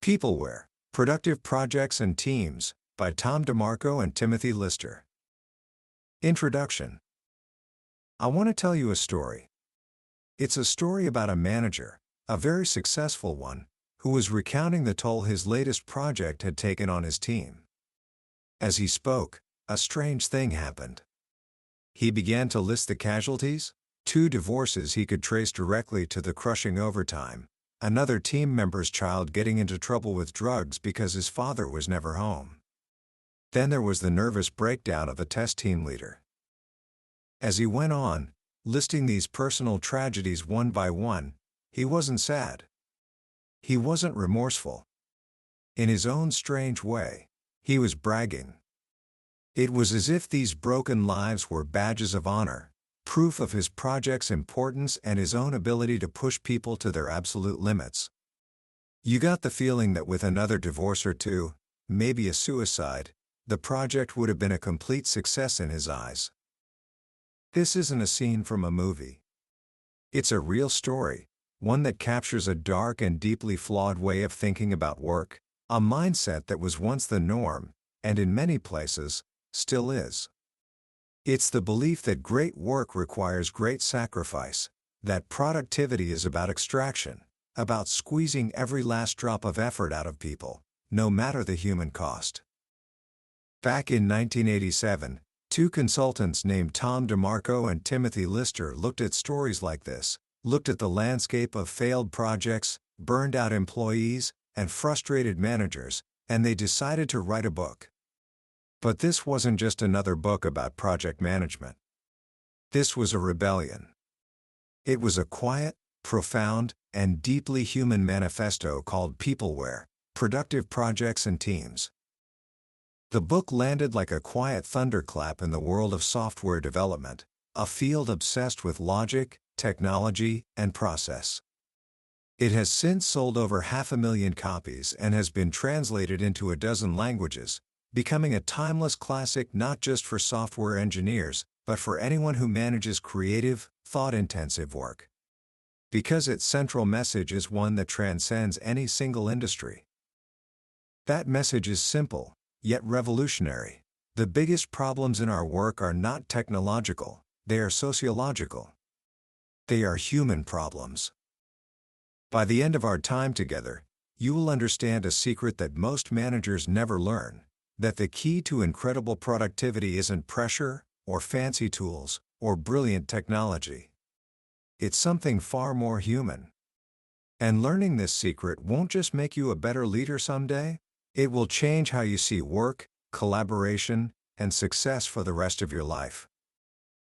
Peopleware, Productive Projects and Teams, by DeMarco and Lister. Introduction. I want to tell you a story. It's a story about a manager, a very successful one, who was recounting the toll his latest project had taken on his team. As he spoke, a strange thing happened. He began to list the casualties: 2 divorces he could trace directly to the crushing overtime, another team member's child getting into trouble with drugs because his father was never home. Then there was the nervous breakdown of the test team leader. As he went on, listing these personal tragedies one by one, he wasn't sad. He wasn't remorseful. In his own strange way, he was bragging. It was as if these broken lives were badges of honor, proof of his project's importance and his own ability to push people to their absolute limits. You got the feeling that with another divorce or 2, maybe a suicide, the project would have been a complete success in his eyes. This isn't a scene from a movie. It's a real story, one that captures a dark and deeply flawed way of thinking about work, a mindset that was once the norm, and in many places, still is. It's the belief that great work requires great sacrifice, that productivity is about extraction, about squeezing every last drop of effort out of people, no matter the human cost. Back in 1987, 2 consultants named DeMarco and Lister looked at stories like this, looked at the landscape of failed projects, burned-out employees, and frustrated managers, and they decided to write a book. But this wasn't just another book about project management. This was a rebellion. It was a quiet, profound, and deeply human manifesto called Peopleware, Productive Projects and Teams. The book landed like a quiet thunderclap in the world of software development, a field obsessed with logic, technology, and process. It has since sold over 500,000 copies and has been translated into a dozen languages, becoming a timeless classic not just for software engineers, but for anyone who manages creative, thought-intensive work. Because its central message is one that transcends any single industry. That message is simple, yet revolutionary. The biggest problems in our work are not technological, they are sociological. They are human problems. By the end of our time together, you will understand a secret that most managers never learn. That the key to incredible productivity isn't pressure, or fancy tools, or brilliant technology. It's something far more human. And learning this secret won't just make you a better leader someday, it will change how you see work, collaboration, and success for the rest of your life.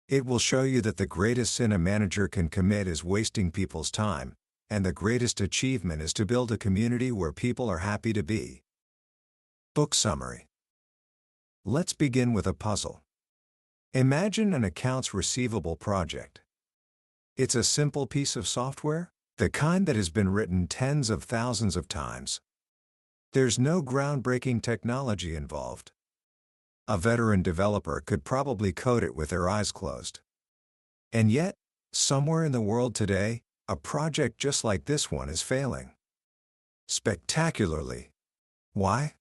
It will show you that the greatest sin a manager can commit is wasting people's time, and the greatest achievement is to build a community where people are happy to be. Book summary. Let's begin with a puzzle. Imagine an accounts receivable project. It's a simple piece of software, the kind that has been written tens of thousands of times. There's no groundbreaking technology involved. A veteran developer could probably code it with their eyes closed. And yet, somewhere in the world today, a project just like this one is failing. Spectacularly. Why?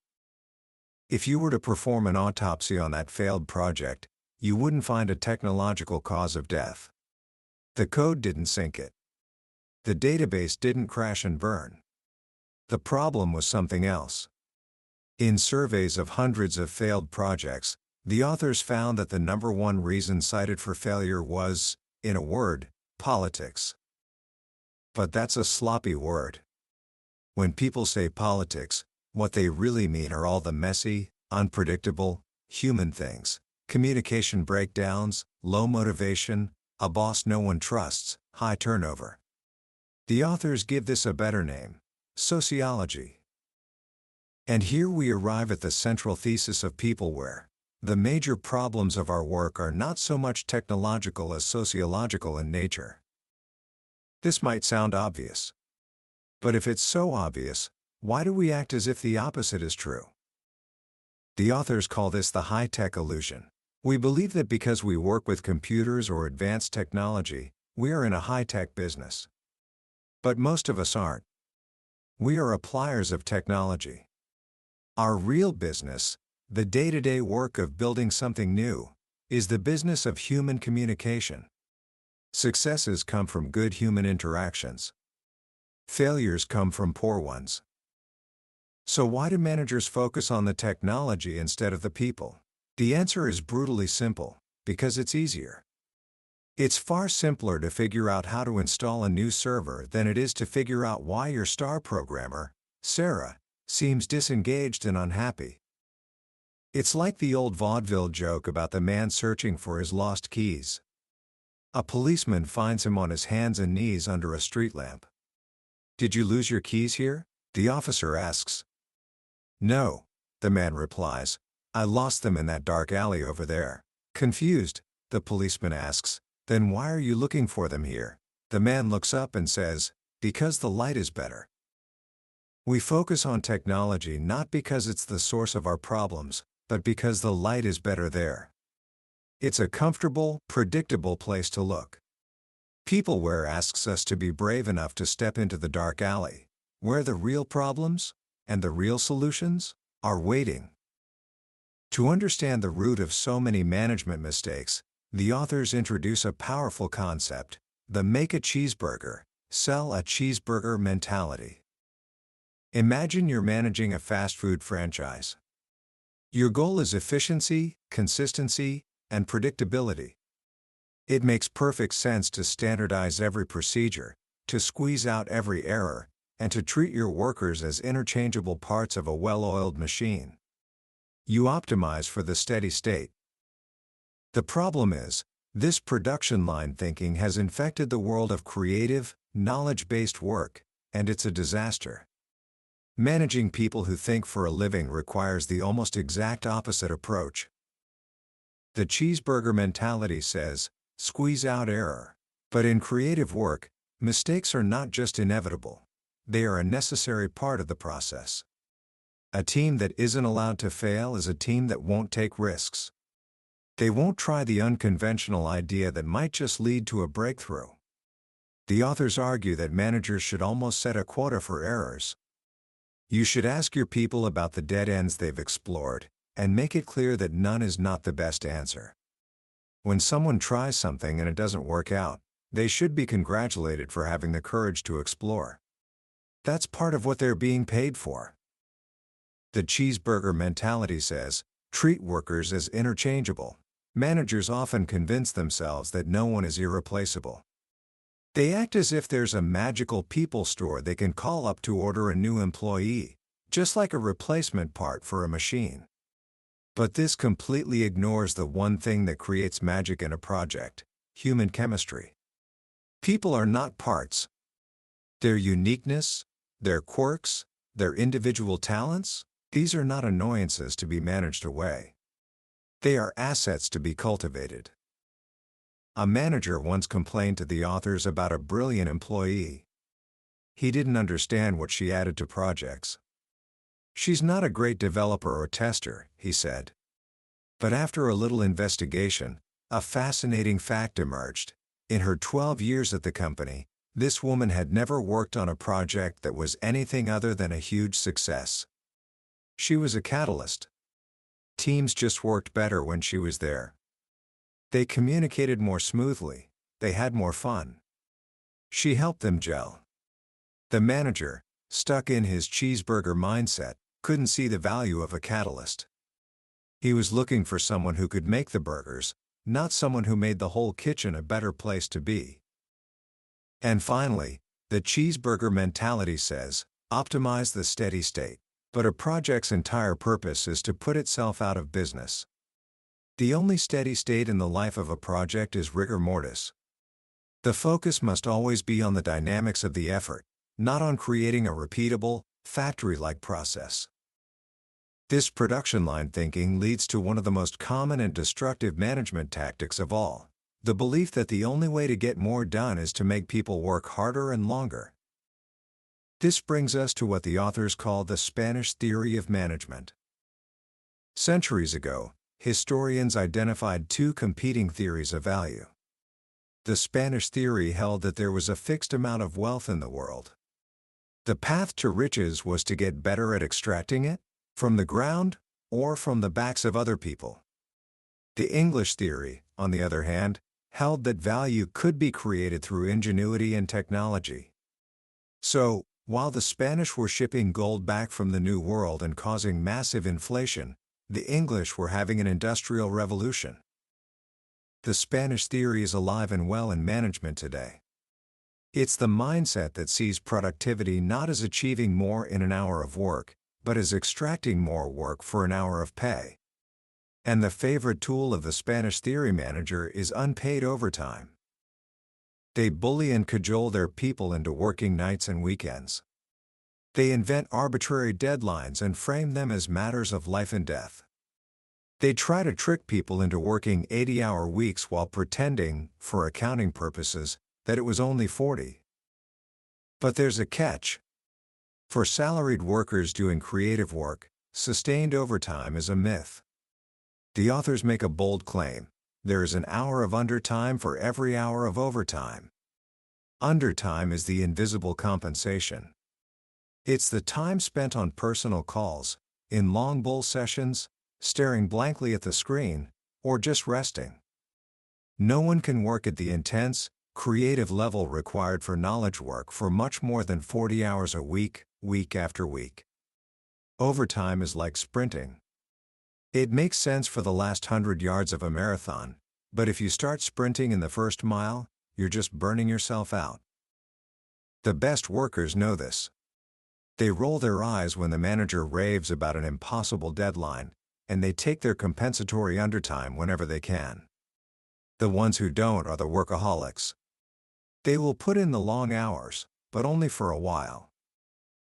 If you were to perform an autopsy on that failed project, you wouldn't find a technological cause of death. The code didn't sync it. The database didn't crash and burn. The problem was something else. In surveys of hundreds of failed projects, the authors found that the #1 reason cited for failure was, in a word, politics. But that's a sloppy word. When people say politics, what they really mean are all the messy, unpredictable, human things: communication breakdowns, low motivation, a boss no one trusts, high turnover. The authors give this a better name: sociology. And here we arrive at the central thesis of Peopleware. The major problems of our work are not so much technological as sociological in nature. This might sound obvious. But if it's so obvious, why do we act as if the opposite is true? The authors call this the high-tech illusion. We believe that because we work with computers or advanced technology, we are in a high-tech business. But most of us aren't. We are appliers of technology. Our real business, the day-to-day work of building something new, is the business of human communication. Successes come from good human interactions. Failures come from poor ones. So why do managers focus on the technology instead of the people? The answer is brutally simple: because it's easier. It's far simpler to figure out how to install a new server than it is to figure out why your star programmer, Sarah, seems disengaged and unhappy. It's like the old vaudeville joke about the man searching for his lost keys. A policeman finds him on his hands and knees under a street lamp. "Did you lose your keys here?" the officer asks. "No," the man replies. "I lost them in that dark alley over there." Confused, the policeman asks, "Then why are you looking for them here?" The man looks up and says, "Because the light is better." We focus on technology not because it's the source of our problems, but because the light is better there. It's a comfortable, predictable place to look. Peopleware asks us to be brave enough to step into the dark alley, where the real problems and the real solutions are waiting. To understand the root of so many management mistakes, the authors introduce a powerful concept: the make a cheeseburger, sell a cheeseburger mentality. Imagine you're managing a fast food franchise. Your goal is efficiency, consistency, and predictability. It makes perfect sense to standardize every procedure, to squeeze out every error, and to treat your workers as interchangeable parts of a well-oiled machine. You optimize for the steady state. The problem is, this production line thinking has infected the world of creative, knowledge-based work, and it's a disaster. Managing people who think for a living requires the almost exact opposite approach. The cheeseburger mentality says, squeeze out error. But in creative work, mistakes are not just inevitable. They are a necessary part of the process. A team that isn't allowed to fail is a team that won't take risks. They won't try the unconventional idea that might just lead to a breakthrough. The authors argue that managers should almost set a quota for errors. You should ask your people about the dead ends they've explored, and make it clear that none is not the best answer. When someone tries something and it doesn't work out, they should be congratulated for having the courage to explore. That's part of what they're being paid for. The cheeseburger mentality says, treat workers as interchangeable. Managers often convince themselves that no one is irreplaceable. They act as if there's a magical people store they can call up to order a new employee, just like a replacement part for a machine. But this completely ignores the one thing that creates magic in a project: human chemistry. People are not parts. Their uniqueness, their quirks, their individual talents, these are not annoyances to be managed away. They are assets to be cultivated. A manager once complained to the authors about a brilliant employee. He didn't understand what she added to projects. "She's not a great developer or tester," he said. But after a little investigation, a fascinating fact emerged. In her 12 years at the company, this woman had never worked on a project that was anything other than a huge success. She was a catalyst. Teams just worked better when she was there. They communicated more smoothly, they had more fun. She helped them gel. The manager, stuck in his cheeseburger mindset, couldn't see the value of a catalyst. He was looking for someone who could make the burgers, not someone who made the whole kitchen a better place to be. And finally, the cheeseburger mentality says, optimize the steady state. But a project's entire purpose is to put itself out of business. The only steady state in the life of a project is rigor mortis. The focus must always be on the dynamics of the effort, not on creating a repeatable, factory-like process. This production line thinking leads to one of the most common and destructive management tactics of all: the belief that the only way to get more done is to make people work harder and longer. This brings us to what the authors call the Spanish theory of management. Centuries ago, historians identified two competing theories of value. The Spanish theory held that there was a fixed amount of wealth in the world. The path to riches was to get better at extracting it, from the ground, or from the backs of other people. The English theory, on the other hand, held that value could be created through ingenuity and technology. So, while the Spanish were shipping gold back from the New World and causing massive inflation, the English were having an industrial revolution. The Spanish theory is alive and well in management today. It's the mindset that sees productivity not as achieving more in an hour of work, but as extracting more work for an hour of pay. And the favorite tool of the Spanish theory manager is unpaid overtime. They bully and cajole their people into working nights and weekends. They invent arbitrary deadlines and frame them as matters of life and death. They try to trick people into working 80-hour weeks while pretending, for accounting purposes, that it was only 40. But there's a catch. For salaried workers doing creative work, sustained overtime is a myth. The authors make a bold claim: there is an hour of undertime for every hour of overtime. Undertime is the invisible compensation. It's the time spent on personal calls, in long bull sessions, staring blankly at the screen, or just resting. No one can work at the intense, creative level required for knowledge work for much more than 40 hours a week, week after week. Overtime is like sprinting. It makes sense for the last 100 yards of a marathon, but if you start sprinting in the first mile, you're just burning yourself out. The best workers know this. They roll their eyes when the manager raves about an impossible deadline, and they take their compensatory undertime whenever they can. The ones who don't are the workaholics. They will put in the long hours, but only for a while.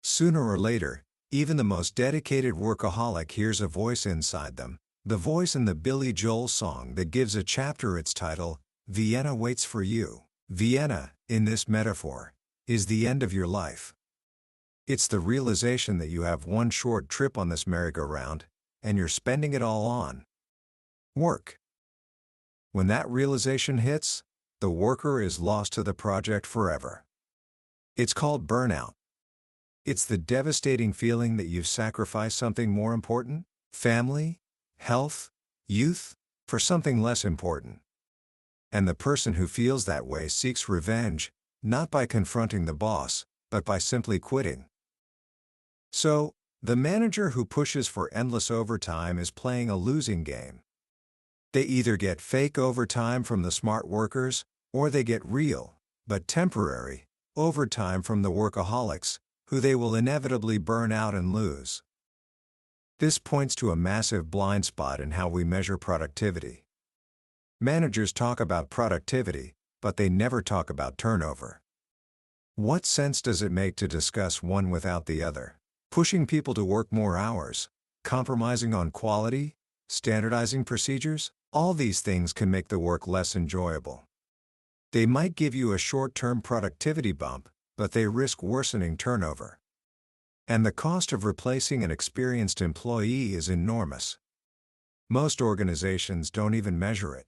Sooner or later, even the most dedicated workaholic hears a voice inside them, the voice in the Billy Joel song that gives a chapter its title, "Vienna Waits for You." Vienna, in this metaphor, is the end of your life. It's the realization that you have one short trip on this merry-go-round, and you're spending it all on work. When that realization hits, the worker is lost to the project forever. It's called burnout. It's the devastating feeling that you've sacrificed something more important, family, health, youth, for something less important. And the person who feels that way seeks revenge, not by confronting the boss, but by simply quitting. So, the manager who pushes for endless overtime is playing a losing game. They either get fake overtime from the smart workers, or they get real, but temporary, overtime from the workaholics, who they will inevitably burn out and lose. This points to a massive blind spot in how we measure productivity. Managers talk about productivity, but they never talk about turnover. What sense does it make to discuss one without the other? Pushing people to work more hours, compromising on quality, standardizing procedures, all these things can make the work less enjoyable. They might give you a short-term productivity bump, but they risk worsening turnover. And the cost of replacing an experienced employee is enormous. Most organizations don't even measure it.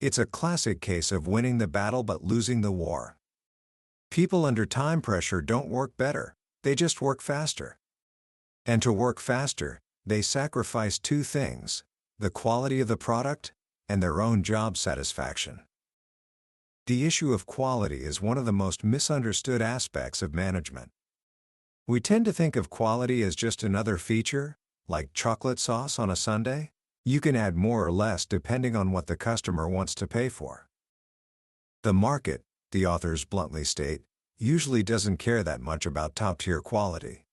It's a classic case of winning the battle but losing the war. People under time pressure don't work better, they just work faster. And to work faster, they sacrifice two things: the quality of the product and their own job satisfaction. The issue of quality is one of the most misunderstood aspects of management. We tend to think of quality as just another feature, like chocolate sauce on a sundae. You can add more or less depending on what the customer wants to pay for. The market, the authors bluntly state, usually doesn't care that much about top-tier quality.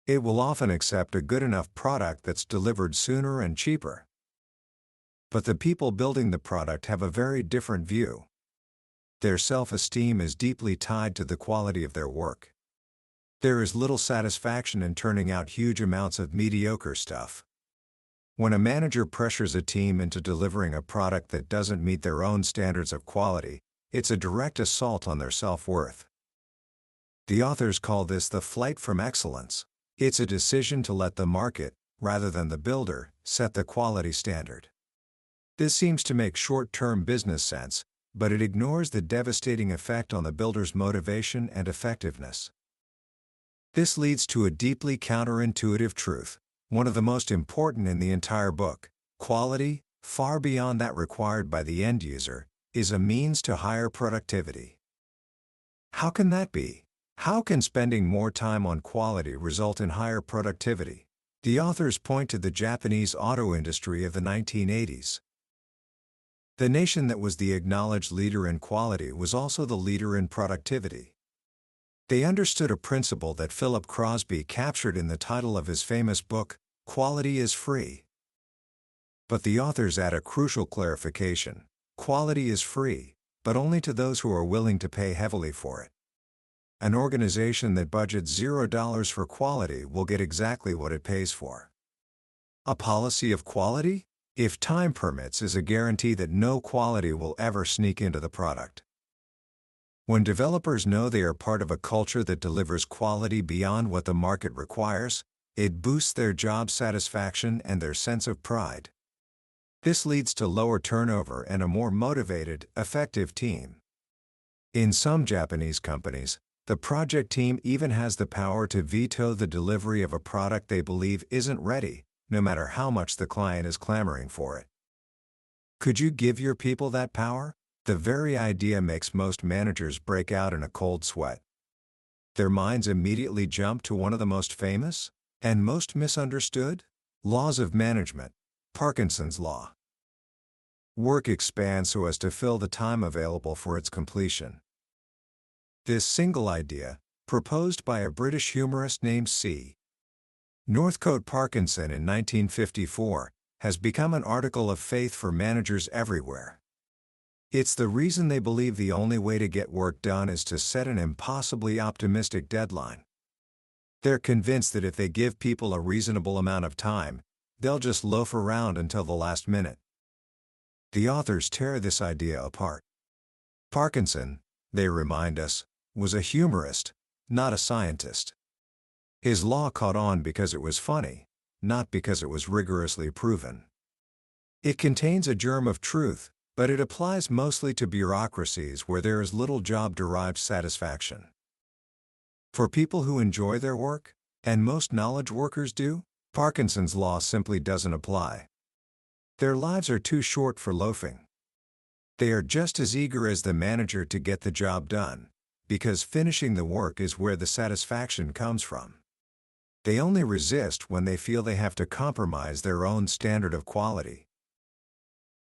It will often accept a good enough product that's delivered sooner and cheaper. But the people building the product have a very different view. Their self-esteem is deeply tied to the quality of their work. There is little satisfaction in turning out huge amounts of mediocre stuff. When a manager pressures a team into delivering a product that doesn't meet their own standards of quality, it's a direct assault on their self-worth. The authors call this the flight from excellence. It's a decision to let the market, rather than the builder, set the quality standard. This seems to make short-term business sense, but it ignores the devastating effect on the builder's motivation and effectiveness. This leads to a deeply counterintuitive truth, one of the most important in the entire book. Quality, far beyond that required by the end user, is a means to higher productivity. How can that be? How can spending more time on quality result in higher productivity? The authors point to the Japanese auto industry of the 1980s. The nation that was the acknowledged leader in quality was also the leader in productivity. They understood a principle that Philip Crosby captured in the title of his famous book, Quality is Free. But the authors add a crucial clarification: quality is free, but only to those who are willing to pay heavily for it. An organization that budgets $0 for quality will get exactly what it pays for. A policy of quality, if time permits, is a guarantee that no quality will ever sneak into the product. When developers know they are part of a culture that delivers quality beyond what the market requires, it boosts their job satisfaction and their sense of pride. This leads to lower turnover and a more motivated, effective team. In some Japanese companies, the project team even has the power to veto the delivery of a product they believe isn't ready, no matter how much the client is clamoring for it. Could you give your people that power? The very idea makes most managers break out in a cold sweat. Their minds immediately jump to one of the most famous and most misunderstood laws of management, Parkinson's Law. Work expands so as to fill the time available for its completion. This single idea, proposed by a British humorist named C. Northcote Parkinson in 1954, has become an article of faith for managers everywhere. It's the reason they believe the only way to get work done is to set an impossibly optimistic deadline. They're convinced that if they give people a reasonable amount of time, they'll just loaf around until the last minute. The authors tear this idea apart. Parkinson, they remind us, was a humorist, not a scientist. His law caught on because it was funny, not because it was rigorously proven. It contains a germ of truth, but it applies mostly to bureaucracies where there is little job-derived satisfaction. For people who enjoy their work, and most knowledge workers do, Parkinson's law simply doesn't apply. Their lives are too short for loafing. They are just as eager as the manager to get the job done, because finishing the work is where the satisfaction comes from. They only resist when they feel they have to compromise their own standard of quality.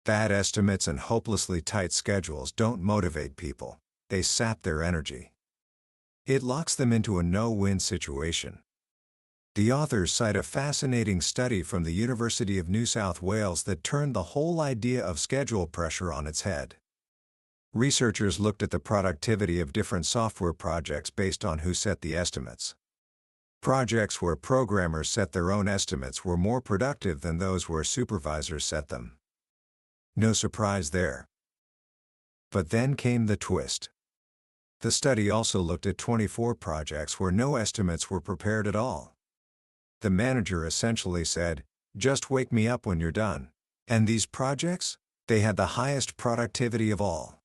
Bad estimates and hopelessly tight schedules don't motivate people, they sap their energy. It locks them into a no-win situation. The authors cite a fascinating study from the University of New South Wales that turned the whole idea of schedule pressure on its head. Researchers looked at the productivity of different software projects based on who set the estimates. Projects where programmers set their own estimates were more productive than those where supervisors set them. No surprise there. But then came the twist. The study also looked at 24 projects where no estimates were prepared at all. The manager essentially said, "Just wake me up when you're done." And these projects, they had the highest productivity of all.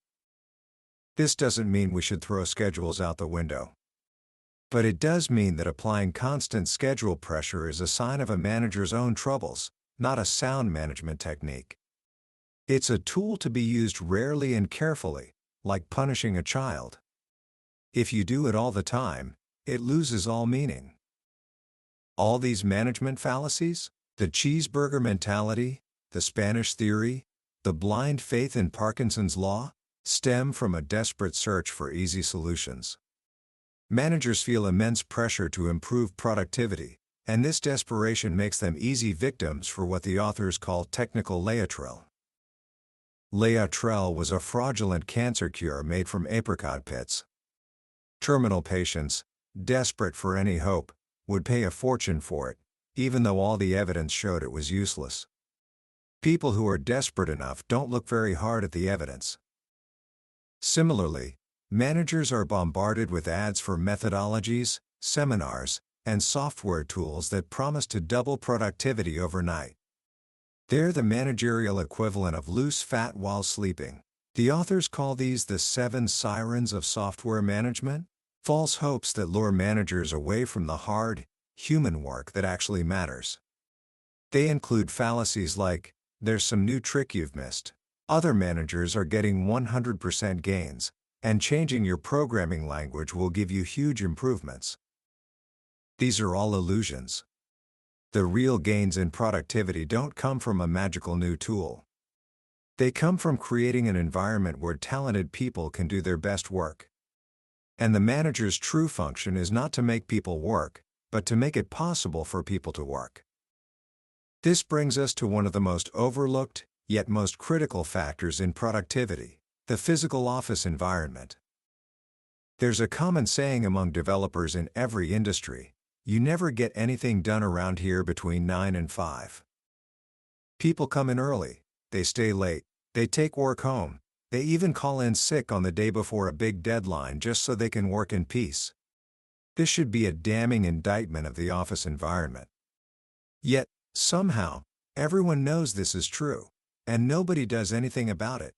This doesn't mean we should throw schedules out the window. But it does mean that applying constant schedule pressure is a sign of a manager's own troubles, not a sound management technique. It's a tool to be used rarely and carefully, like punishing a child. If you do it all the time, it loses all meaning. All these management fallacies, the cheeseburger mentality, the Spanish theory, the blind faith in Parkinson's law, stem from a desperate search for easy solutions. Managers feel immense pressure to improve productivity, and this desperation makes them easy victims for what the authors call technical Laetrile. Laetrile was a fraudulent cancer cure made from apricot pits. Terminal patients, desperate for any hope, would pay a fortune for it, even though all the evidence showed it was useless. People who are desperate enough don't look very hard at the evidence. Similarly, managers are bombarded with ads for methodologies, seminars, and software tools that promise to double productivity overnight. They're the managerial equivalent of loose fat while sleeping. The authors call these the 7 sirens of software management. false hopes that lure managers away from the hard, human work that actually matters. They include fallacies like, "There's some new trick you've missed," "Other managers are getting 100% gains," and "Changing your programming language will give you huge improvements." These are all illusions. The real gains in productivity don't come from a magical new tool. They come from creating an environment where talented people can do their best work. And the manager's true function is not to make people work, but to make it possible for people to work. This brings us to one of the most overlooked, yet most critical factors in productivity: the physical office environment. There's a common saying among developers in every industry: "You never get anything done around here between 9 and 5. People come in early, they stay late, they take work home, they even call in sick on the day before a big deadline just so they can work in peace." This should be a damning indictment of the office environment. Yet, somehow, everyone knows this is true, and nobody does anything about it.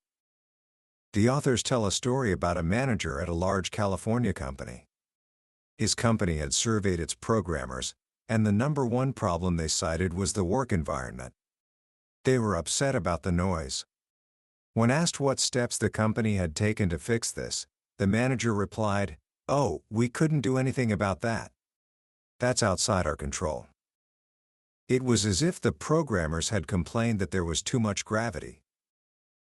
The authors tell a story about a manager at a large California company. His company had surveyed its programmers, and the number one problem they cited was the work environment. They were upset about the noise. When asked what steps the company had taken to fix this, the manager replied, "Oh, we couldn't do anything about that. That's outside our control." It was as if the programmers had complained that there was too much gravity.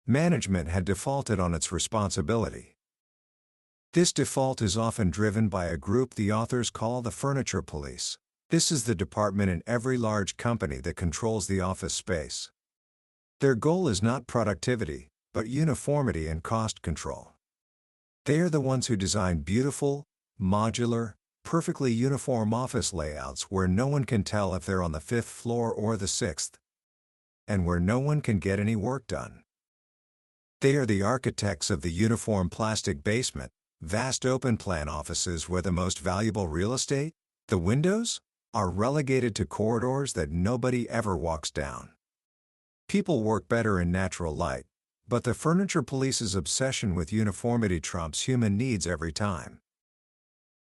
Management had defaulted on its responsibility. This default is often driven by a group the authors call the furniture police. This is the department in every large company that controls the office space. Their goal is not productivity, but uniformity and cost control. They are the ones who design beautiful, modular, perfectly uniform office layouts where no one can tell if they're on the 5th floor or the 6th, and where no one can get any work done. They are the architects of the uniform plastic basement, vast open-plan offices where the most valuable real estate, the windows, are relegated to corridors that nobody ever walks down. People work better in natural light, but the furniture police's obsession with uniformity trumps human needs every time.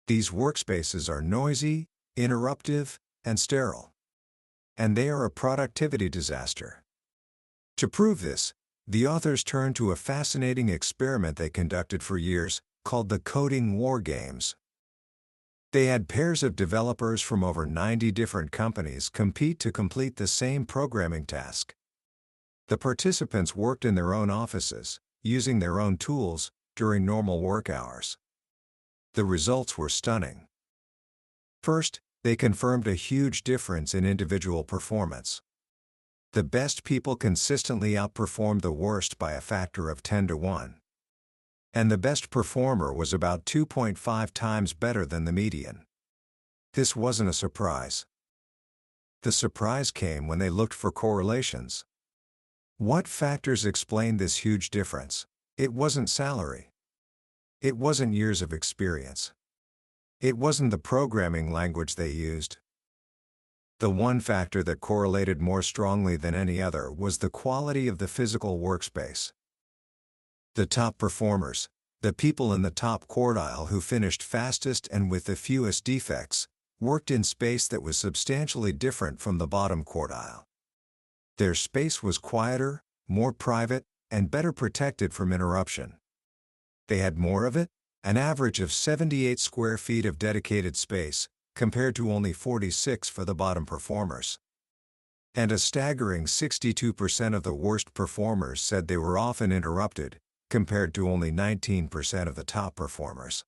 These workspaces are noisy, interruptive, and sterile. And they are a productivity disaster. To prove this, the authors turn to a fascinating experiment they conducted for years, called the Coding War Games. They had pairs of developers from over 90 different companies compete to complete the same programming task. The participants worked in their own offices, using their own tools, during normal work hours. The results were stunning. First, they confirmed a huge difference in individual performance. The best people consistently outperformed the worst by a factor of 10 to 1. And the best performer was about 2.5 times better than the median. This wasn't a surprise. The surprise came when they looked for correlations. What factors explained this huge difference? It wasn't salary. It wasn't years of experience. It wasn't the programming language they used. The one factor that correlated more strongly than any other was the quality of the physical workspace. The top performers, the people in the top quartile who finished fastest and with the fewest defects, worked in space that was substantially different from the bottom quartile. Their space was quieter, more private, and better protected from interruption. They had more of it, an average of 78 square feet of dedicated space, compared to only 46 for the bottom performers. And a staggering 62% of the worst performers said they were often interrupted, compared to only 19% of the top performers.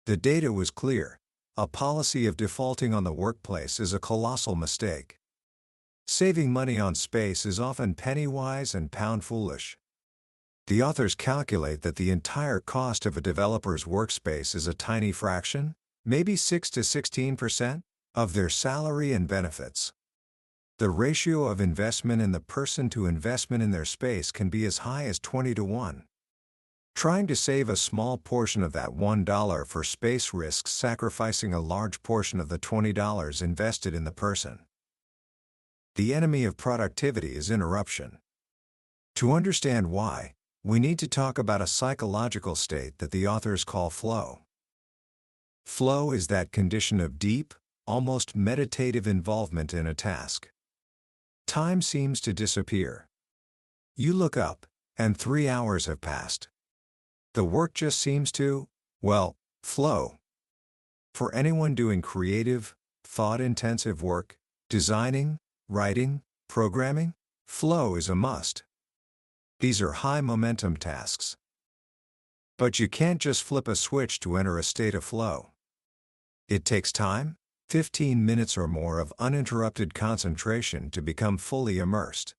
The data was clear: a policy of defaulting on the workplace is a colossal mistake. Saving money on space is often penny-wise and pound-foolish. The authors calculate that the entire cost of a developer's workspace is a tiny fraction, maybe 6 to 16%, of their salary and benefits. The ratio of investment in the person to investment in their space can be as high as 20 to 1. Trying to save a small portion of that $1 for space risks sacrificing a large portion of the $20 invested in the person. The enemy of productivity is interruption. To understand why, we need to talk about a psychological state that the authors call flow. Flow is that condition of deep, almost meditative involvement in a task. Time seems to disappear. You look up, and 3 hours have passed. The work just seems to, well, flow. For anyone doing creative, thought-intensive work, designing, writing, programming, flow is a must. These are high-momentum tasks. But you can't just flip a switch to enter a state of flow. It takes time, 15 minutes or more of uninterrupted concentration to become fully immersed.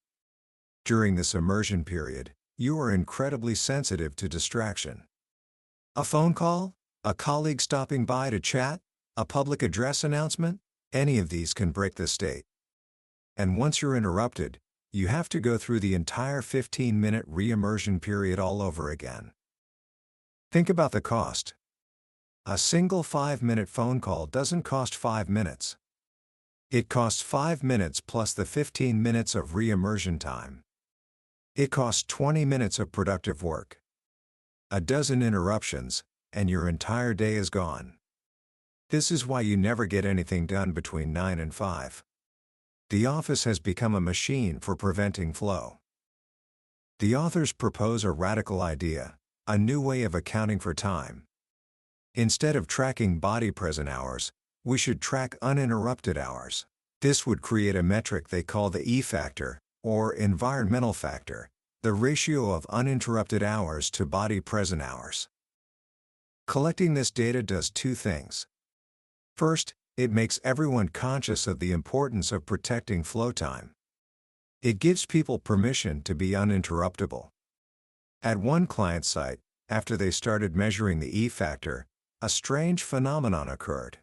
During this immersion period, you are incredibly sensitive to distraction. A phone call, a colleague stopping by to chat, a public address announcement, any of these can break the state. And once you're interrupted, you have to go through the entire 15-minute re-immersion period all over again. Think about the cost. A single 5-minute phone call doesn't cost 5 minutes. It costs 5 minutes plus the 15 minutes of re-immersion time. It costs 20 minutes of productive work. A dozen interruptions, and your entire day is gone. This is why you never get anything done between 9 and 5. The office has become a machine for preventing flow. The authors propose a radical idea, a new way of accounting for time. Instead of tracking body-present hours, we should track uninterrupted hours. This would create a metric they call the E factor, or environmental factor, the ratio of uninterrupted hours to body-present hours. Collecting this data does two things. First, it makes everyone conscious of the importance of protecting flow time. It gives people permission to be uninterruptible. At one client site, after they started measuring the E factor, a strange phenomenon occurred.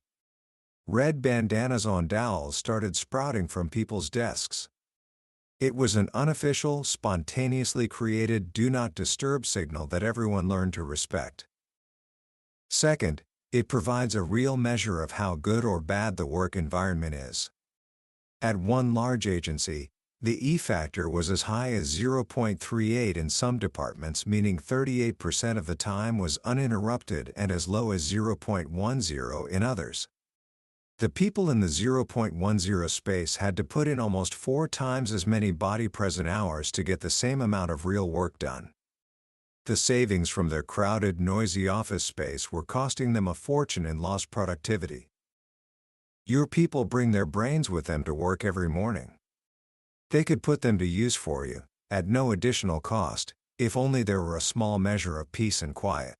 Red bandanas on dowels started sprouting from people's desks. It was an unofficial, spontaneously created do not disturb signal that everyone learned to respect. Second, it provides a real measure of how good or bad the work environment is. At one large agency, the E factor was as high as 0.38 in some departments, meaning 38% of the time was uninterrupted, and as low as 0.10 in others. The people in the 0.10 space had to put in almost 4 times as many body-present hours to get the same amount of real work done. The savings from their crowded, noisy office space were costing them a fortune in lost productivity. Your people bring their brains with them to work every morning. They could put them to use for you, at no additional cost, if only there were a small measure of peace and quiet.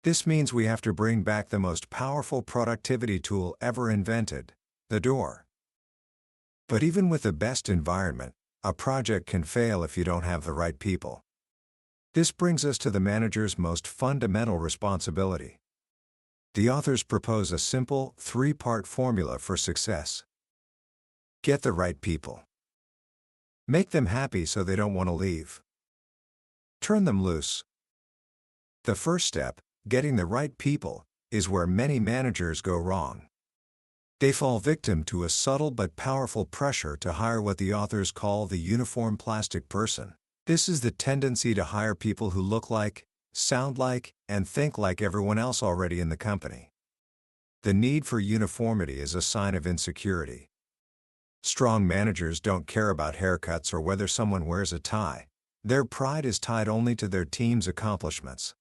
This means we have to bring back the most powerful productivity tool ever invented, the door. But even with the best environment, a project can fail if you don't have the right people. This brings us to the manager's most fundamental responsibility. The authors propose a simple, 3-part formula for success. Get the right people. Make them happy so they don't want to leave. Turn them loose. The first step, getting the right people, is where many managers go wrong. They fall victim to a subtle but powerful pressure to hire what the authors call the uniform plastic person. This is the tendency to hire people who look like, sound like, and think like everyone else already in the company. The need for uniformity is a sign of insecurity. Strong managers don't care about haircuts or whether someone wears a tie. Their pride is tied only to their team's accomplishments.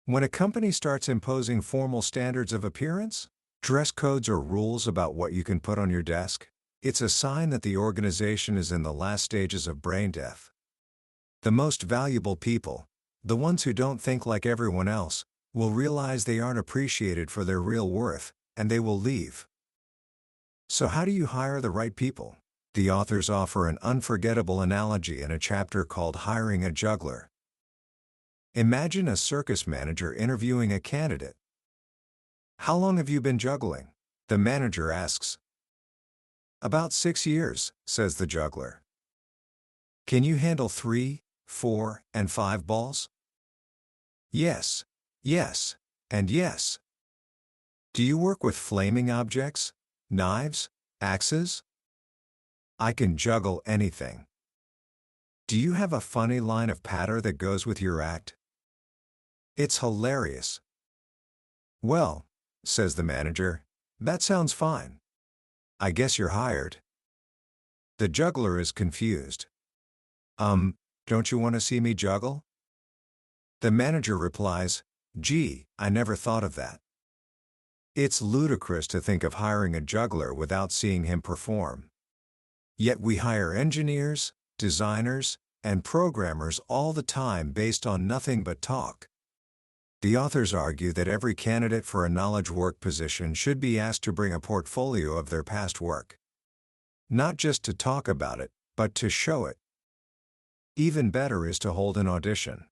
When a company starts imposing formal standards of appearance, dress codes or rules about what you can put on your desk, it's a sign that the organization is in the last stages of brain death. The most valuable people, the ones who don't think like everyone else, will realize they aren't appreciated for their real worth, and they will leave. So how do you hire the right people? The authors offer an unforgettable analogy in a chapter called Hiring a Juggler. Imagine a circus manager interviewing a candidate. How long have you been juggling? The manager asks. About 6 years, says the juggler. Can you handle 3, 4, and 5 balls? Yes, yes, and yes. Do you work with flaming objects, knives, axes? I can juggle anything. Do you have a funny line of patter that goes with your act? It's hilarious. Well, says the manager. That sounds fine. I guess you're hired. The juggler is confused. Don't you want to see me juggle? The manager replies, Gee, I never thought of that. It's ludicrous to think of hiring a juggler without seeing him perform. Yet we hire engineers, designers, and programmers all the time based on nothing but talk. The authors argue that every candidate for a knowledge work position should be asked to bring a portfolio of their past work. Not just to talk about it, but to show it. Even better is to hold an audition.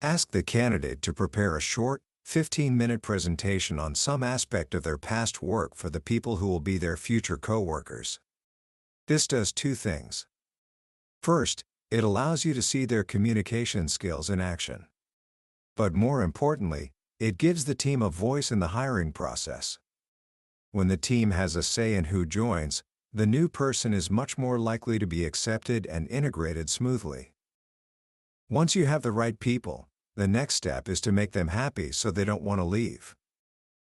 Ask the candidate to prepare a short, 15-minute presentation on some aspect of their past work for the people who will be their future co-workers. This does two things. First, it allows you to see their communication skills in action. But more importantly, it gives the team a voice in the hiring process. When the team has a say in who joins, the new person is much more likely to be accepted and integrated smoothly. Once you have the right people, the next step is to make them happy so they don't want to leave.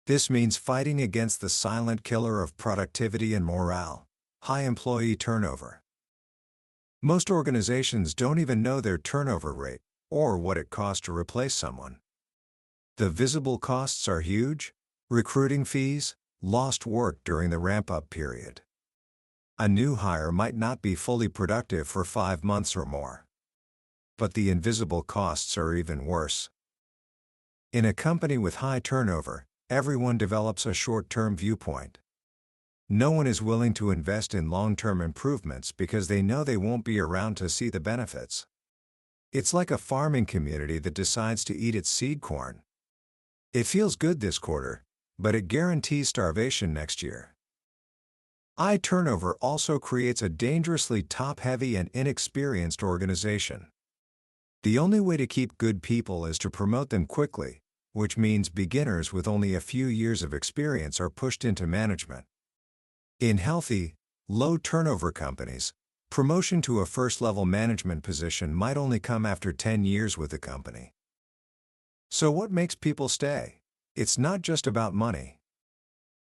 This means fighting against the silent killer of productivity and morale, high employee turnover. Most organizations don't even know their turnover rate, or what it costs to replace someone. The visible costs are huge: recruiting fees, lost work during the ramp-up period. A new hire might not be fully productive for 5 months or more. But the invisible costs are even worse. In a company with high turnover, everyone develops a short-term viewpoint. No one is willing to invest in long-term improvements because they know they won't be around to see the benefits. It's like a farming community that decides to eat its seed corn. It feels good this quarter, but it guarantees starvation next year. High turnover also creates a dangerously top-heavy and inexperienced organization. The only way to keep good people is to promote them quickly, which means beginners with only a few years of experience are pushed into management. In healthy, low-turnover companies, promotion to a first-level management position might only come after 10 years with the company. So what makes people stay? It's not just about money.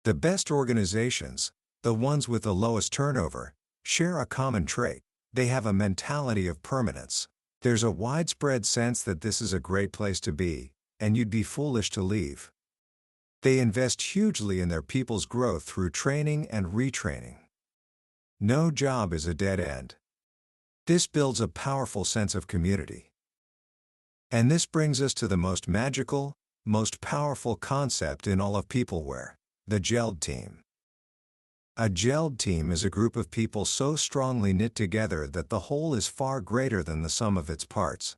The best organizations, the ones with the lowest turnover, share a common trait: they have a mentality of permanence. There's a widespread sense that this is a great place to be, and you'd be foolish to leave. They invest hugely in their people's growth through training and retraining. No job is a dead end. This builds a powerful sense of community. And this brings us to the most magical, most powerful concept in all of Peopleware: the gelled team. A gelled team is a group of people so strongly knit together that the whole is far greater than the sum of its parts.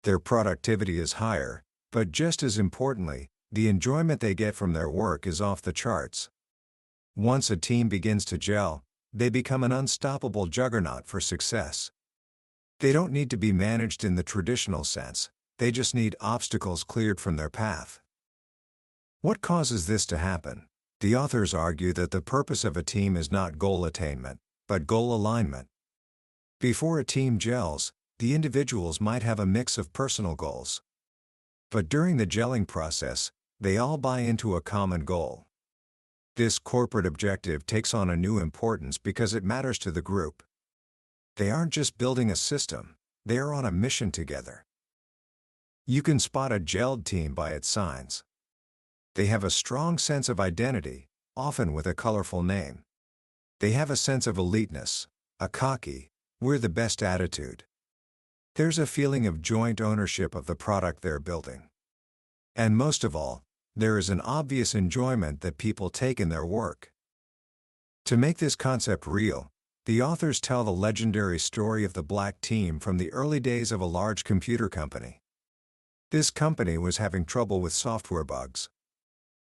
Their productivity is higher, but just as importantly, the enjoyment they get from their work is off the charts. Once a team begins to gel, they become an unstoppable juggernaut for success. They don't need to be managed in the traditional sense, they just need obstacles cleared from their path. What causes this to happen? The authors argue that the purpose of a team is not goal attainment, but goal alignment. Before a team gels, the individuals might have a mix of personal goals. But during the gelling process, they all buy into a common goal. This corporate objective takes on a new importance because it matters to the group. They aren't just building a system, they are on a mission together. You can spot a gelled team by its signs. They have a strong sense of identity, often with a colorful name. They have a sense of eliteness, a cocky, we're the best attitude. There's a feeling of joint ownership of the product they're building. And most of all, there is an obvious enjoyment that people take in their work. To make this concept real, the authors tell the legendary story of the Black Team from the early days of a large computer company. This company was having trouble with software bugs.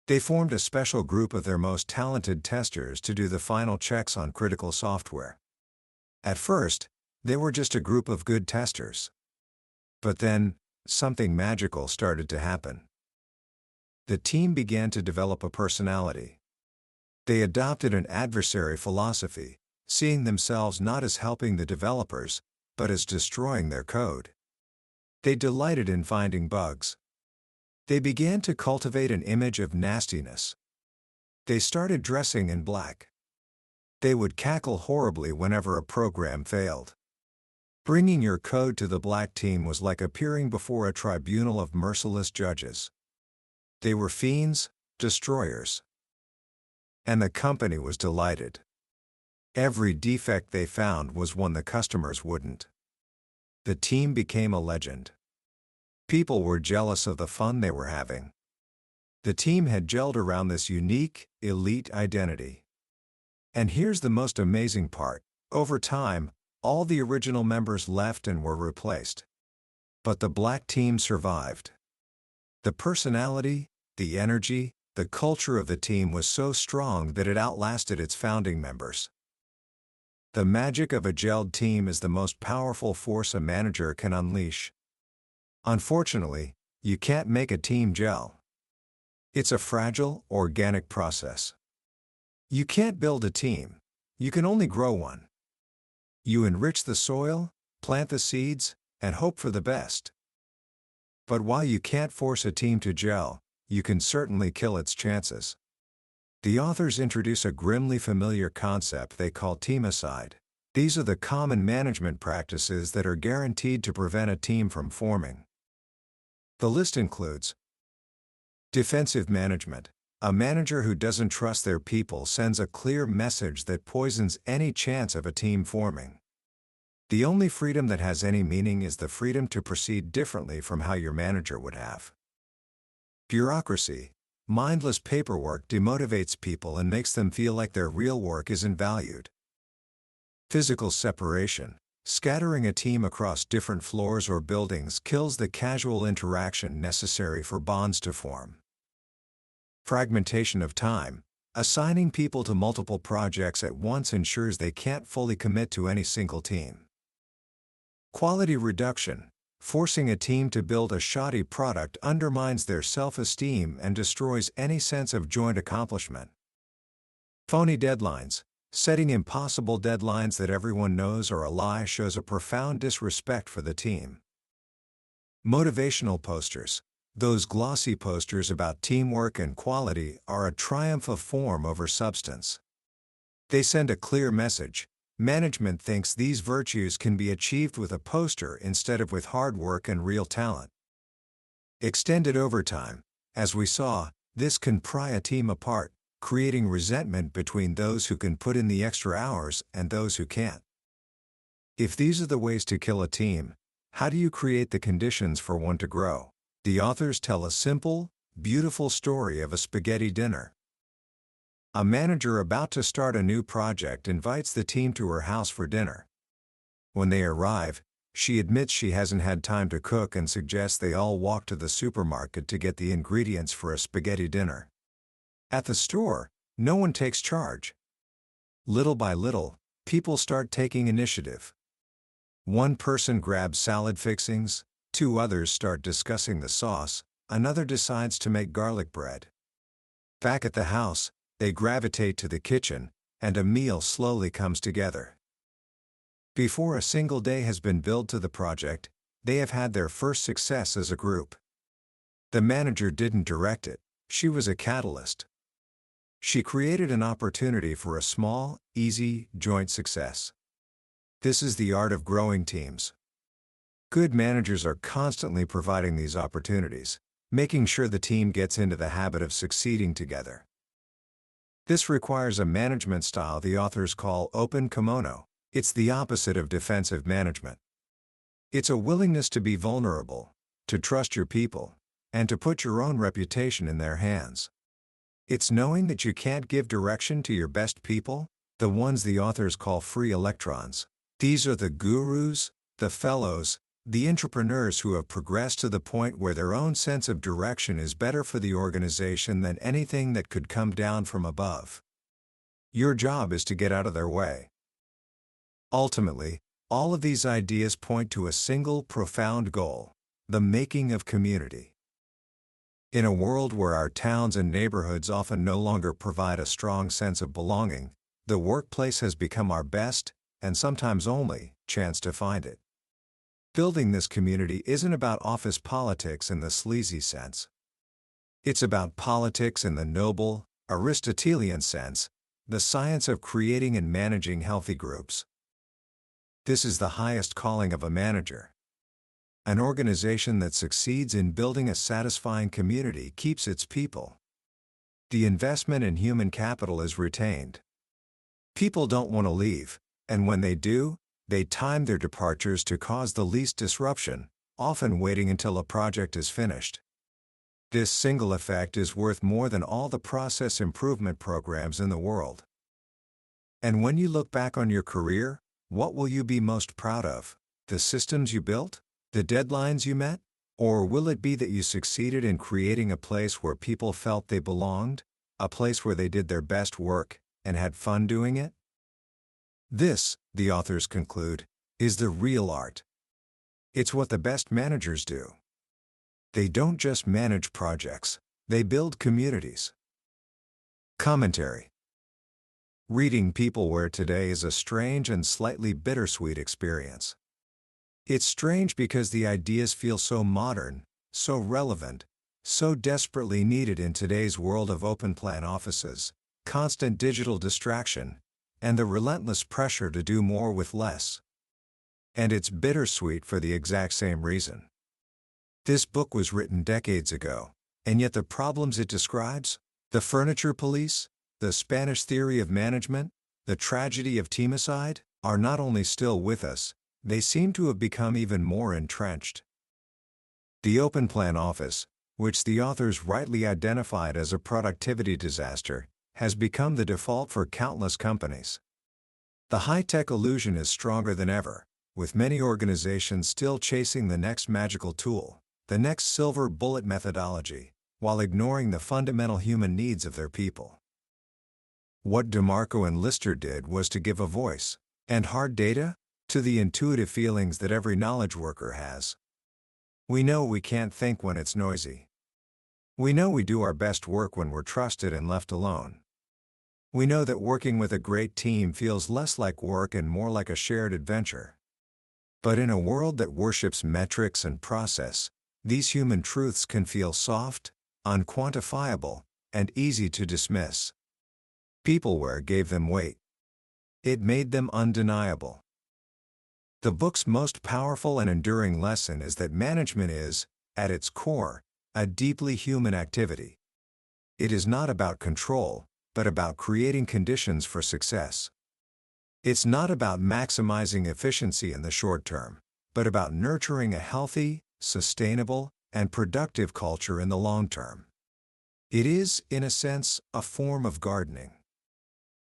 They formed a special group of their most talented testers to do the final checks on critical software. At first, they were just a group of good testers. But then, something magical started to happen. The team began to develop a personality. They adopted an adversary philosophy, seeing themselves not as helping the developers, but as destroying their code. They delighted in finding bugs. They began to cultivate an image of nastiness. They started dressing in black. They would cackle horribly whenever a program failed. Bringing your code to the black team was like appearing before a tribunal of merciless judges. They were fiends, destroyers. And the company was delighted. Every defect they found was one the customers wouldn't. The team became a legend. People were jealous of the fun they were having. The team had gelled around this unique, elite identity. And here's the most amazing part. Over time, all the original members left and were replaced. But the black team survived. The personality, the energy, the culture of the team was so strong that it outlasted its founding members. The magic of a gelled team is the most powerful force a manager can unleash. Unfortunately, you can't make a team gel. It's a fragile, organic process. You can't build a team. You can only grow one. You enrich the soil, plant the seeds, and hope for the best. But while you can't force a team to gel, you can certainly kill its chances. The authors introduce a grimly familiar concept they call teamicide. These are the common management practices that are guaranteed to prevent a team from forming. The list includes defensive management. A manager who doesn't trust their people sends a clear message that poisons any chance of a team forming. The only freedom that has any meaning is the freedom to proceed differently from how your manager would have. Bureaucracy. Mindless paperwork demotivates people and makes them feel like their real work isn't valued. Physical separation. Scattering a team across different floors or buildings kills the casual interaction necessary for bonds to form. Fragmentation of time. Assigning people to multiple projects at once ensures they can't fully commit to any single team. Quality reduction. Forcing a team to build a shoddy product undermines their self-esteem and destroys any sense of joint accomplishment. Phony deadlines. Setting impossible deadlines that everyone knows are a lie shows a profound disrespect for the team. Motivational posters. Those glossy posters about teamwork and quality are a triumph of form over substance. They send a clear message. Management thinks these virtues can be achieved with a poster instead of with hard work and real talent. Extended overtime. As we saw, this can pry a team apart, creating resentment between those who can put in the extra hours and those who can't. If these are the ways to kill a team, how do you create the conditions for one to grow? The authors tell a simple, beautiful story of a spaghetti dinner. A manager about to start a new project invites the team to her house for dinner. When they arrive, she admits she hasn't had time to cook and suggests they all walk to the supermarket to get the ingredients for a spaghetti dinner. At the store, no one takes charge. Little by little, people start taking initiative. One person grabs salad fixings, two others start discussing the sauce, another decides to make garlic bread. Back at the house, they gravitate to the kitchen, and a meal slowly comes together. Before a single day has been billed to the project, they have had their first success as a group. The manager didn't direct it, she was a catalyst. She created an opportunity for a small, easy, joint success. This is the art of growing teams. Good managers are constantly providing these opportunities, making sure the team gets into the habit of succeeding together. This requires a management style the authors call open kimono. It's the opposite of defensive management. It's a willingness to be vulnerable, to trust your people, and to put your own reputation in their hands. It's knowing that you can't give direction to your best people, the ones the authors call free electrons. These are the gurus, the fellows, the entrepreneurs who have progressed to the point where their own sense of direction is better for the organization than anything that could come down from above. Your job is to get out of their way. Ultimately, all of these ideas point to a single profound goal: the making of community. In a world where our towns and neighborhoods often no longer provide a strong sense of belonging, the workplace has become our best, and sometimes only, chance to find it. Building this community isn't about office politics in the sleazy sense. It's about politics in the noble, Aristotelian sense, the science of creating and managing healthy groups. This is the highest calling of a manager. An organization that succeeds in building a satisfying community keeps its people. The investment in human capital is retained. People don't want to leave, and when they do, they time their departures to cause the least disruption, often waiting until a project is finished. This single effect is worth more than all the process improvement programs in the world. And when you look back on your career, what will you be most proud of? The systems you built? The deadlines you met? Or will it be that you succeeded in creating a place where people felt they belonged, a place where they did their best work, and had fun doing it? This, the authors conclude, is the real art. It's what the best managers do. They don't just manage projects, they build communities. Commentary. Reading Peopleware today is a strange and slightly bittersweet experience. It's strange because the ideas feel so modern, so relevant, so desperately needed in today's world of open-plan offices, constant digital distraction, and the relentless pressure to do more with less. And it's bittersweet for the exact same reason. This book was written decades ago, and yet the problems it describes, the furniture police, the Spanish theory of management, the tragedy of teamicide, are not only still with us, they seem to have become even more entrenched. The open-plan office, which the authors rightly identified as a productivity disaster, has become the default for countless companies. The high-tech illusion is stronger than ever, with many organizations still chasing the next magical tool, the next silver bullet methodology, while ignoring the fundamental human needs of their people. What DeMarco and Lister did was to give a voice, and hard data, to the intuitive feelings that every knowledge worker has. We know we can't think when it's noisy. We know we do our best work when we're trusted and left alone. We know that working with a great team feels less like work and more like a shared adventure. But in a world that worships metrics and process, these human truths can feel soft, unquantifiable, and easy to dismiss. Peopleware gave them weight. It made them undeniable. The book's most powerful and enduring lesson is that management is, at its core, a deeply human activity. It is not about control, but about creating conditions for success. It's not about maximizing efficiency in the short term, but about nurturing a healthy, sustainable, and productive culture in the long term. It is, in a sense, a form of gardening.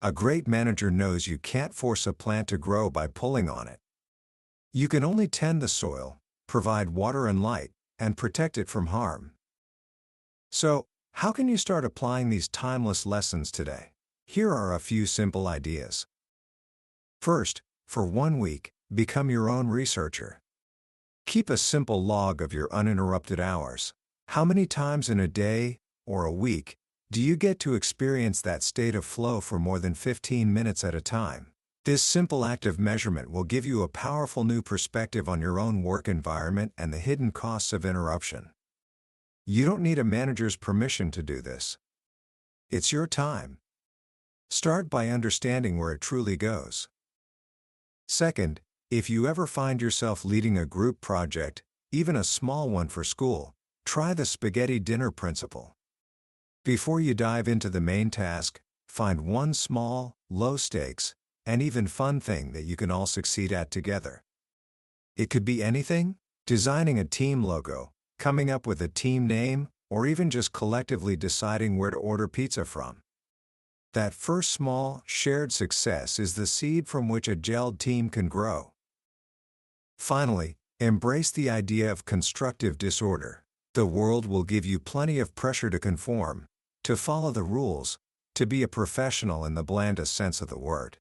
A great manager knows you can't force a plant to grow by pulling on it. You can only tend the soil, provide water and light, and protect it from harm. So, how can you start applying these timeless lessons today? Here are a few simple ideas. First, for 1 week, become your own researcher. Keep a simple log of your uninterrupted hours. How many times in a day, or a week, do you get to experience that state of flow for more than 15 minutes at a time? This simple act of measurement will give you a powerful new perspective on your own work environment and the hidden costs of interruption. You don't need a manager's permission to do this. It's your time. Start by understanding where it truly goes. Second, if you ever find yourself leading a group project, even a small one for school, try the spaghetti dinner principle. Before you dive into the main task, find one small, low-stakes, and even fun thing that you can all succeed at together. It could be anything: designing a team logo, coming up with a team name, or even just collectively deciding where to order pizza from. That first small, shared success is the seed from which a gelled team can grow. Finally, embrace the idea of constructive disorder. The world will give you plenty of pressure to conform, to follow the rules, to be a professional in the blandest sense of the word.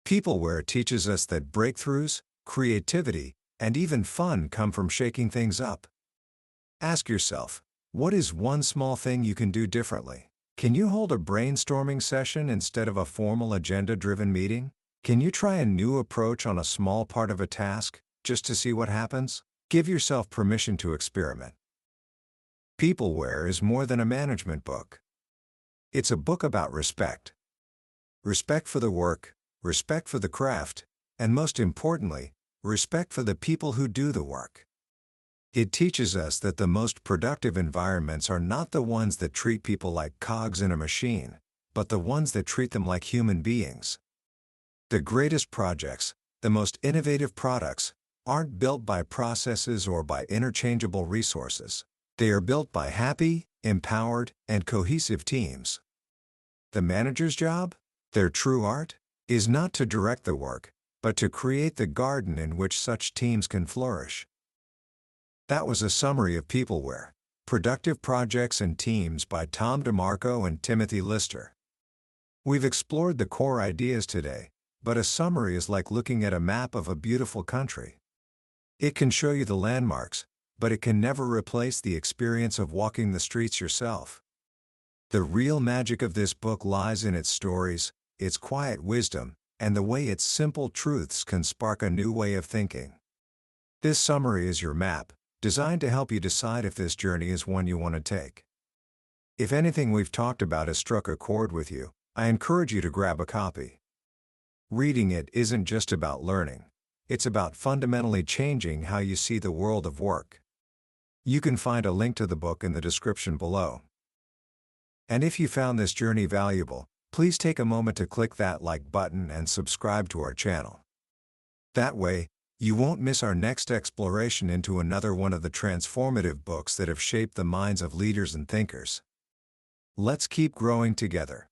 Peopleware teaches us that breakthroughs, creativity, and even fun come from shaking things up. Ask yourself, what is one small thing you can do differently? Can you hold a brainstorming session instead of a formal agenda-driven meeting? Can you try a new approach on a small part of a task, just to see what happens? Give yourself permission to experiment. Peopleware is more than a management book. It's a book about respect. Respect for the work, respect for the craft, and most importantly, respect for the people who do the work. It teaches us that the most productive environments are not the ones that treat people like cogs in a machine, but the ones that treat them like human beings. The greatest projects, the most innovative products, aren't built by processes or by interchangeable resources. They are built by happy, empowered, and cohesive teams. The manager's job, their true art, is not to direct the work, but to create the garden in which such teams can flourish. That was a summary of Peopleware, Productive Projects and Teams by Tom DeMarco and Timothy Lister. We've explored the core ideas today, but a summary is like looking at a map of a beautiful country. It can show you the landmarks, but it can never replace the experience of walking the streets yourself. The real magic of this book lies in its stories, its quiet wisdom, and the way its simple truths can spark a new way of thinking. This summary is your map, designed to help you decide if this journey is one you want to take. If anything we've talked about has struck a chord with you, I encourage you to grab a copy. Reading it isn't just about learning. It's about fundamentally changing how you see the world of work. You can find a link to the book in the description below. And if you found this journey valuable, please take a moment to click that like button and subscribe to our channel. That way, you won't miss our next exploration into another one of the transformative books that have shaped the minds of leaders and thinkers. Let's keep growing together.